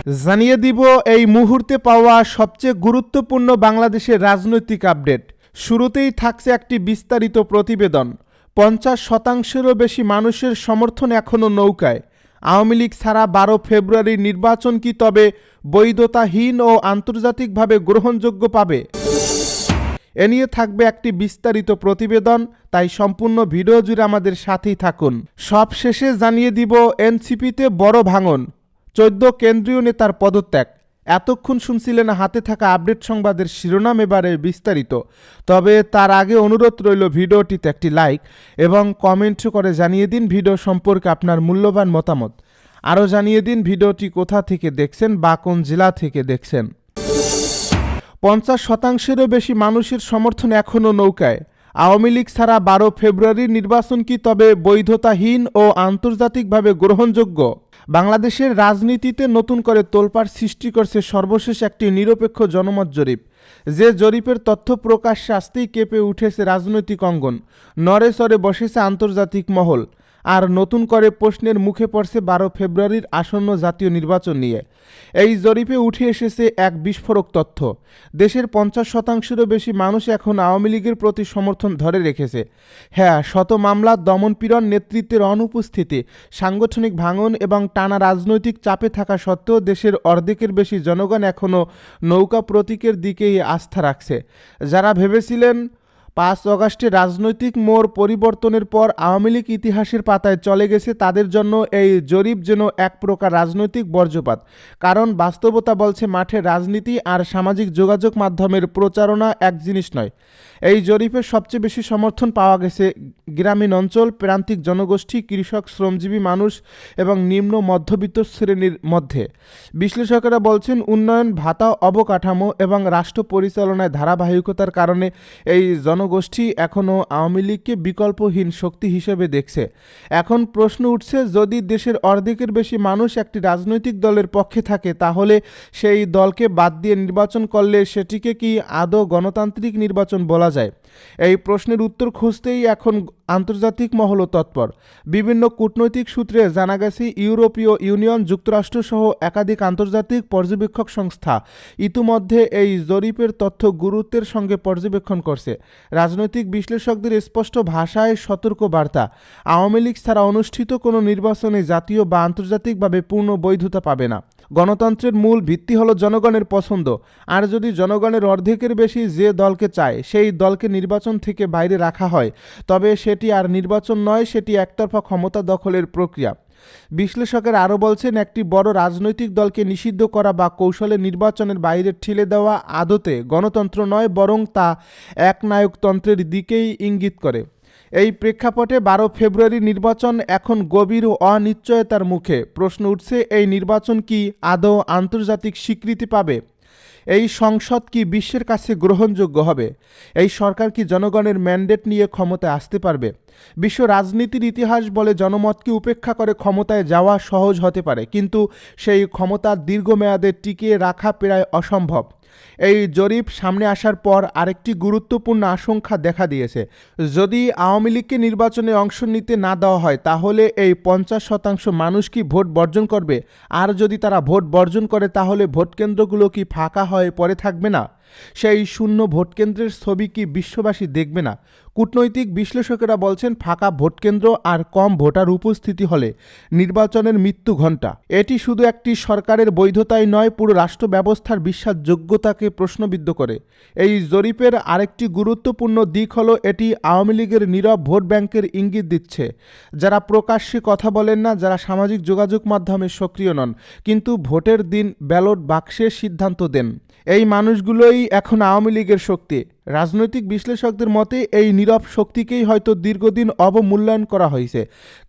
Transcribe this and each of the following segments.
জানিয়ে দিব এই মুহূর্তে পাওয়া সবচেয়ে গুরুত্বপূর্ণ বাংলাদেশের রাজনৈতিক আপডেট। শুরুতেই থাকছে একটি বিস্তারিত প্রতিবেদন। ৫০%-রও বেশি মানুষের সমর্থন এখনও নৌকায়। আওয়ামী লীগ ছাড়া ১২ ফেব্রুয়ারির নির্বাচন কি তবে বৈধতাহীন ও আন্তর্জাতিকভাবে গ্রহণযোগ্য পাবে? এ নিয়ে থাকবে একটি বিস্তারিত প্রতিবেদন, তাই সম্পূর্ণ ভিডিও জুড়ে আমাদের সাথেই থাকুন। সব শেষে জানিয়ে দিব এনসিপিতে বড় ভাঙন, ১৪ কেন্দ্রীয় নেতার পদত্যাগ। এতক্ষণ শুনছিলেন হাতে থাকা আপডেট সংবাদের শিরোনাম, এবারে বিস্তারিত। তবে তার আগে অনুরোধ রইল ভিডিওটিতে একটি লাইক এবং কমেন্ট করে জানিয়ে দিন ভিডিও সম্পর্কে আপনার মূল্যবান মতামত। আরও জানিয়ে দিন ভিডিওটি কোথা থেকে দেখছেন বা কোন জেলা থেকে দেখছেন। ৫০%-রও বেশি মানুষের সমর্থন এখনও নৌকায়। আওয়ামী লীগ ছাড়া ১২ ফেব্রুয়ারির নির্বাচন কি তবে বৈধতাহীন ও আন্তর্জাতিকভাবে গ্রহণযোগ্য? বাংলাদেশের রাজনীতিতে নতুন করে তোলপাড় সৃষ্টি করছে সর্বশেষ একটি নিরপেক্ষ জনমত জরিপ। যে জরিপের তথ্য প্রকাশ্যে আসতেই কেঁপে উঠেছে রাজনৈতিক অঙ্গন, নড়েচড়ে বসেছে আন্তর্জাতিক মহল, আর নতুন করে প্রশ্নের মুখে পড়ছে ১২ ফেব্রুয়ারির আসন্ন জাতীয় নির্বাচন নিয়ে। এই জরিপে উঠে এসেছে এক বিস্ফোরক তথ্য। দেশের ৫০%-রও বেশি মানুষ এখন আওয়ামী লীগের প্রতি সমর্থন ধরে রেখেছে। হ্যাঁ, শত মামলা, দমনপীড়ন, নেতৃত্বের অনুপস্থিতি, সাংগঠনিক ভাঙন এবং টানা রাজনৈতিক চাপে থাকা সত্ত্বেও দেশের অর্ধেকের বেশি জনগণ এখনও নৌকা প্রতীকের দিকেই আস্থা রাখছে। যারা ভেবেছিলেন ৫ আগস্টের রাজনৈতিক মোড় পরিবর্তনের পর আওয়ামী লীগ ইতিহাসের পাতায় চলে গেছে, তাদের জন্য এই জরিপ যেন এক প্রকার রাজনৈতিক বর্জ্যপাত। কারণ বাস্তবতা বলছে মাঠের রাজনীতি আর সামাজিক যোগাযোগ মাধ্যমের প্রচারণা এক জিনিস নয়। এই জরিপের সবচেয়ে বেশি সমর্থন পাওয়া গেছে গ্রামীণ অঞ্চল, প্রান্তিক জনগোষ্ঠী, কৃষক, শ্রমজীবী মানুষ এবং নিম্ন মধ্যবিত্ত শ্রেণীর মধ্যে। বিশ্লেষকেরা বলছেন উন্নয়ন, ভাতা, অবকাঠামো এবং রাষ্ট্র পরিচালনায় ধারাবাহিকতার কারণে এই জনগোষ্ঠী এখনও আওয়ামী লীগকে বিকল্পহীন শক্তি হিসেবে দেখছে। এখন প্রশ্ন উঠছে, যদি দেশের অর্ধেকের বেশি মানুষ একটি রাজনৈতিক দলের পক্ষে থাকে, তাহলে সেই দলকে বাদ দিয়ে নির্বাচন করলে সেটিকে কি আদৌ গণতান্ত্রিক নির্বাচন বলা যায়? এই প্রশ্নের উত্তর খুঁজতেই এখন আন্তর্জাতিক মহলও তৎপর। বিভিন্ন কূটনৈতিক সূত্রে জানা গেছে ইউরোপীয় ইউনিয়ন, যুক্তরাষ্ট্র সহ একাধিক আন্তর্জাতিক পর্যবেক্ষক সংস্থা ইতিমধ্যে এই জরিপের তথ্য গুরুত্বের সঙ্গে পর্যবেক্ষণ করছে। রাজনৈতিক বিশ্লেষকদের স্পষ্ট ভাষায় সতর্ক বার্তা, আওয়ামী লীগ ছাড়া অনুষ্ঠিত কোনো নির্বাচনে জাতীয় বা আন্তর্জাতিকভাবে পূর্ণ বৈধতা পাবে না। গণতন্ত্রের মূল ভিত্তি হলো জনগণের পছন্দ, আর যদি জনগণের অর্ধেকের বেশি যে দলকে চায় সেই দলকে নির্বাচন থেকে বাইরে রাখা হয়, তবে সেটি আর নির্বাচন নয়, সেটি একতরফা ক্ষমতা দখলের প্রক্রিয়া। বিশ্লেষকেরা আরও বলছেন, একটি বড় রাজনৈতিক দলকে নিষিদ্ধ করা বা কৌশলে নির্বাচনের বাইরে ঠেলে দেওয়া আদতে গণতন্ত্র নয়, বরং তা একনায়কতন্ত্রের দিকেই ইঙ্গিত করে। এই প্রেক্ষাপটে ১২ ফেব্রুয়ারি নির্বাচন এখন গভীর অনিশ্চয়তার মুখে। প্রশ্ন উঠছে, এই নির্বাচন কি আদৌ আন্তর্জাতিক স্বীকৃতি পাবে? এই সংসদ কি বিশ্বের কাছে গ্রহণযোগ্য হবে? এই সরকার কি জনগণের ম্যান্ডেট নিয়ে ক্ষমতায় আসতে পারবে? বিশ্ব রাজনীতির ইতিহাস বলে জনমতকে উপেক্ষা করে ক্ষমতায় যাওয়া সহজ হতে পারে, কিন্তু সেই ক্ষমতা দীর্ঘমেয়াদে টিকিয়ে রাখা প্রায় অসম্ভব। এই জরিপ সামনে আসার পর আরেকটি গুরুত্বপূর্ণ আশঙ্কা দেখা দিয়েছে। যদি আওয়ামী লীগকে নির্বাচনে অংশ নিতে না দেওয়া হয়, তাহলে এই ৫০% মানুষ কি ভোট বর্জন করবে? আর যদি তারা ভোট বর্জন করে, তাহলে ভোটকেন্দ্রগুলো কি ফাঁকা হয়ে পড়ে থাকবে না? সেই শূন্য ভোটকেন্দ্রের ছবি কি বিশ্ববাসী দেখবে না? কূটনৈতিক বিশ্লেষকেরা বলছেন, ফাঁকা ভোটকেন্দ্র আর কম ভোটার উপস্থিতি হলে নির্বাচনের মৃত্যু ঘণ্টা। এটি শুধু একটি সরকারের বৈধতাই নয়, পুরো রাষ্ট্র ব্যবস্থার বিশ্বাসযোগ্যতাকে প্রশ্নবিদ্ধ করে। এই জরিপের আরেকটি গুরুত্বপূর্ণ দিক হলো, এটি আওয়ামী লীগের নীরব ভোট ব্যাংকের ইঙ্গিত দিচ্ছে। যারা প্রকাশ্যে কথা বলেন না, যারা সামাজিক যোগাযোগ মাধ্যমে সক্রিয় নন, কিন্তু ভোটের দিন ব্যালট বাক্সে সিদ্ধান্ত দেন, এই মানুষগুলোই এখন আওয়ামী লীগের শক্তি। রাজনৈতিক বিশ্লেষকদের মতে এই নীরব শক্তিকেই হয়তো দীর্ঘদিন অবমূল্যায়ন করা হয়েছে,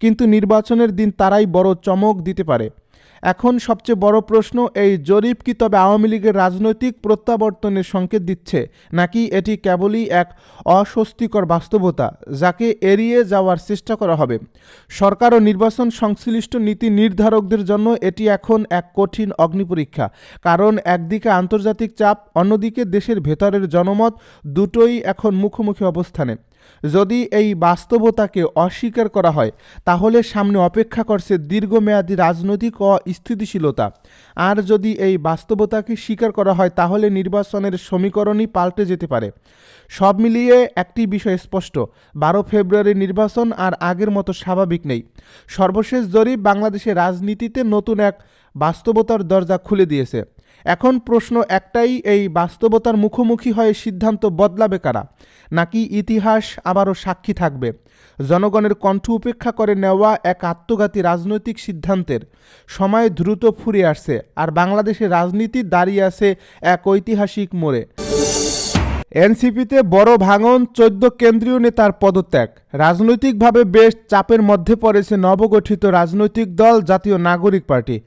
কিন্তু নির্বাচনের দিন তারাই বড় চমক দিতে পারে। এখন সবচেয়ে বড় প্রশ্ন, এই জরিপ কি তবে আওয়ামী লীগের রাজনৈতিক প্রত্যাবর্তনের সংকেত দিচ্ছে, নাকি এটি কেবলই এক অস্বস্তিকর বাস্তবতা যাকে এড়িয়ে যাওয়ার চেষ্টা করা হবে? সরকার ও নির্বাচন সংশ্লিষ্ট নীতি নির্ধারকদের জন্য এটি এখন এক কঠিন অগ্নিপরীক্ষা। কারণ একদিকে আন্তর্জাতিক চাপ, অন্যদিকে দেশের ভেতরের জনমত, দুটোই এখন মুখোমুখি অবস্থানে। যদি এই বাস্তবতাকে অস্বীকার করা হয় তাহলে সামনে অপেক্ষা করছে দীর্ঘমেয়াদী রাজনৈতিক অস্থিতিশীলতা। আর যদি এই বাস্তবতাকে স্বীকার করা হয় তাহলে নির্বাচনের সমীকরণই পাল্টে যেতে পারে। সব মিলিয়ে একটি বিষয় স্পষ্ট, 12 ফেব্রুয়ারি নির্বাচন আর আগের মতো স্বাভাবিক নেই। সর্বশেষ জরিপ বাংলাদেশের রাজনীতিতে নতুন এক বাস্তবতার দরজা খুলে দিয়েছে। এখন প্রশ্ন একটাই, এই বাস্তবতার মুখোমুখি হয়ে সিদ্ধান্ত বদলাবে কারা, নাকি ইতিহাস আবারও সাক্ষী থাকবে জনগণের কণ্ঠ উপেক্ষা করে নেওয়া এক আত্মঘাতী রাজনৈতিক সিদ্ধান্তের? সময় দ্রুত ফুরিয়ে আসছে আর বাংলাদেশের রাজনীতি দাঁড়িয়ে আছে এক ঐতিহাসিক মোড়ে। এনসিপিতে বড় ভাঙন, 14 কেন্দ্রীয় নেতার পদত্যাগ। রাজনৈতিকভাবে বেশ চাপের মধ্যে পড়েছে নবগঠিত রাজনৈতিক দল জাতীয় নাগরিক পার্টি।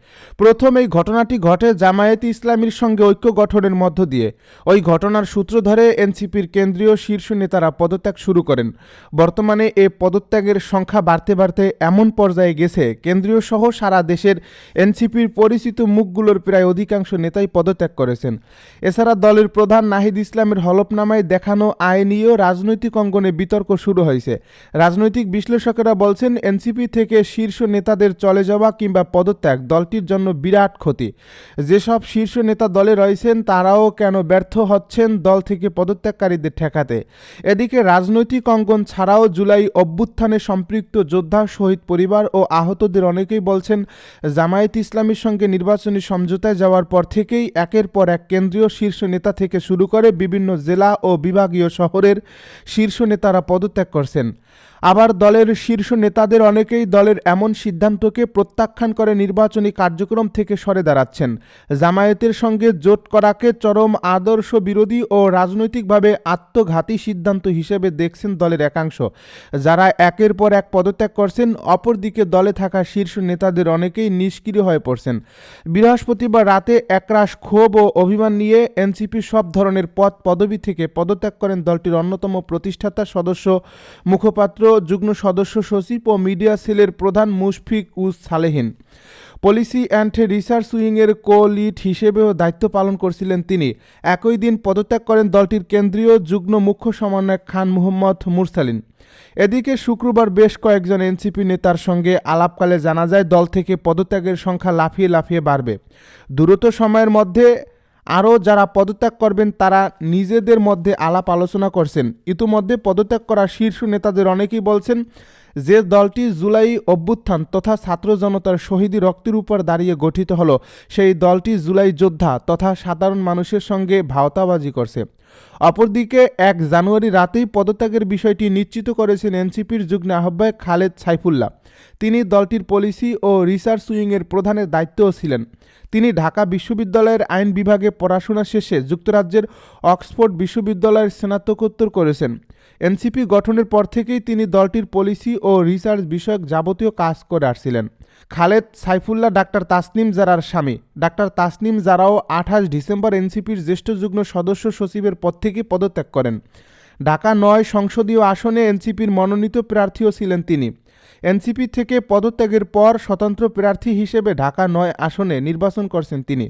প্রথম এই ঘটনাটি ঘটে জামায়াতে ইসলামীর সঙ্গে ঐক্য গঠনের মধ্য দিয়ে। ওই ঘটনার সূত্র ধরে এনসিপির কেন্দ্রীয় শীর্ষ নেতারা পদত্যাগ শুরু করেন। বর্তমানে এ পদত্যাগের সংখ্যা বাড়তে বাড়তে এমন পর্যায়ে গেছে, কেন্দ্রীয় সহ সারা দেশের এনসিপির পরিচিত মুখগুলোর প্রায় অধিকাংশ নেতাই পদত্যাগ করেছেন। এছাড়া দলের প্রধান নাহিদ ইসলামের হলফনামায় দেখানো আয় নিয়েও রাজনৈতিক অঙ্গনে বিতর্ক শুরু হয়েছে। রাজনৈতিক বিশ্লেষকেরা বলছেন, এনসিপি থেকে শীর্ষ নেতাদের চলে যাওয়া কিংবা পদত্যাগ দলটির জন্য বিরাট ক্ষতি। যেসব শীর্ষ নেতা দলে রয়েছেন তারাও কেন ব্যর্থ হচ্ছেন দল থেকে পদত্যাগকারীদের ঠেকাতে। এদিকে রাজনৈতিক অঙ্গন ছাড়াও জুলাই অভ্যুত্থানে সম্পৃক্ত যোদ্ধা, শহীদ পরিবার ও আহতদের অনেকেই বলছেন, জামায়াত ইসলামীর সঙ্গে নির্বাচনী সমঝোতায় যাওয়ার পর থেকেই একের পর এক কেন্দ্রীয় শীর্ষ নেতা থেকে শুরু করে বিভিন্ন জেলা ও বিভাগীয় শহরের শীর্ষ নেতারা পদত্যাগ করছেন। আবার দলের শীর্ষ নেতাদের অনেকেই দলের এমন সিদ্ধান্তকে প্রত্যাখ্যান করে নির্বাচনী কার্যক্রম থেকে সরে দাঁড়াচ্ছেন। জামায়াতের সঙ্গে জোট করাকে চরম আদর্শ বিরোধী ও রাজনৈতিকভাবে আত্মঘাতী সিদ্ধান্ত হিসেবে দেখছেন দলের একাংশ, যারা একের পর এক পদত্যাগ করছেন। অপরদিকে দলে থাকা শীর্ষ নেতাদের অনেকেই নিষ্ক্রিয় হয়ে পড়ছেন। বৃহস্পতিবার রাতে একরাশ ক্ষোভ ও অভিমান নিয়ে এনসিপি সব ধরনের পদ পদবি থেকে পদত্যাগ করেন দলটির অন্যতম প্রতিষ্ঠাতা সদস্য, মুখপাত্র, যুগ্ম সদস্য সচিব ও মিডিয়া সেলের প্রধান মুশফিক উস সালেহীন। পলিসি অ্যান্ড রিসার্চ উইংয়ের কো-লিড হিসেবেও দায়িত্ব পালন করছিলেন তিনি। একই দিন পদত্যাগ করেন দলটির কেন্দ্রীয় যুগ্ম মুখ্য সমন্বয়ক খান মোহাম্মদ মুরসালিন। এদিকে শুক্রবার বেশ কয়েকজন এনসিপি নেতার সঙ্গে আলাপকালে জানা যায়, দল থেকে পদত্যাগের সংখ্যা লাফিয়ে লাফিয়ে বাড়বে। দ্রুত সময়ের মধ্যে আরও যারা পদত্যাগ করবেন তারা নিজেদের মধ্যে আলাপ আলোচনা করছেন। ইতিমধ্যে পদত্যাগ করা শীর্ষ নেতাদের অনেকেই বলছেন, যে দলটি জুলাই অভ্যুত্থান তথা ছাত্র জনতার শহীদি রক্তের উপর দাঁড়িয়ে গঠিত হলো, সেই দলটি জুলাই যোদ্ধা তথা সাধারণ মানুষের সঙ্গে ভাওতাবাজি করছে। অপরদিকে 1 জানুয়ারি রাতেই পদত্যাগের বিষয়টি নিশ্চিত করেছেন এনসিপির যুগ্ম আহ্বায়ক খালেদ সাইফুল্লাহ। তিনি দলটির পলিসি ও রিসার্চ উইংয়ের প্রধানের দায়িত্বও ছিলেন। তিনি ঢাকা বিশ্ববিদ্যালয়ের আইন বিভাগে পড়াশোনা শেষে যুক্তরাজ্যের অক্সফোর্ড বিশ্ববিদ্যালয়ের স্নাতকোত্তর করেছেন। এনসিপি গঠনের পর থেকেই তিনি দলটির পলিসি ও রিসার্চ বিষয়ক যাবতীয় কাজ করে আসছিলেন। খালেদ সাইফুল্লাহ ডাক্তার তাসনিম জারার স্বামী। ডাক্তার তাসনিম জারাও 28 ডিসেম্বর এনসিপির জ্যেষ্ঠ যুগ্ম সদস্য সচিবের পদ থেকে পদত্যাগ করেন। ঢাকা 9 সংসদীয় আসনে এনসিপির মনোনীত প্রার্থীও ছিলেন তিনি। এনসিপি থেকে পদত্যাগের পর স্বতন্ত্র প্রার্থী হিসেবে ঢাকা 9 আসনে নির্বাচন করছেন তিনি।